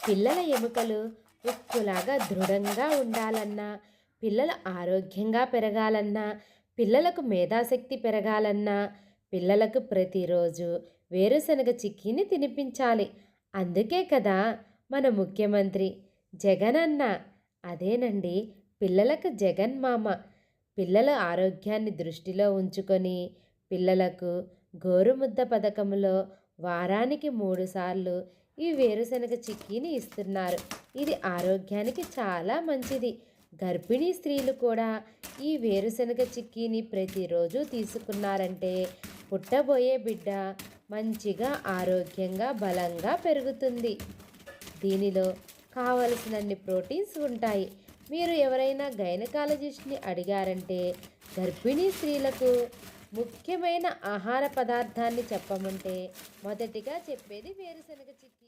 పిల్లల ఎముకలు ఉక్కులాగా దృఢంగా ఉండాలన్నా, పిల్లలు ఆరోగ్యంగా పెరగాలన్నా, పిల్లలకు మేధాశక్తి పెరగాలన్నా, పిల్లలకు ప్రతిరోజు వేరుశనగ చిక్కీని తినిపించాలి. అందుకే కదా మన ముఖ్యమంత్రి జగనన్న అదేనండి పిల్లలకు జగన్ మామ. పిల్లల ఆరోగ్యాన్ని దృష్టిలో ఉంచుకొని పిల్లలకు గోరుముద్ద పథకంలో వారానికి 3 సార్లు ఈ వేరుశనగ చిక్కీని ఇస్తున్నారు. ఇది ఆరోగ్యానికి చాలా మంచిది. గర్భిణీ స్త్రీలు కూడా ఈ వేరుశనగ చిక్కీని ప్రతిరోజు తీసుకున్నారంటే పుట్టబోయే బిడ్డ మంచిగా ఆరోగ్యంగా బలంగా పెరుగుతుంది. దీనిలో కావలసినన్ని ప్రోటీన్స్ ఉంటాయి. మీరు ఎవరైనా గైనకాలజిస్ట్ని అడిగారంటే గర్భిణీ స్త్రీలకు ముఖ్యమైన ఆహార పదార్థాన్ని చెప్పమంటే మొదటిగా చెప్పేది వేరుశనగ చిక్కీ.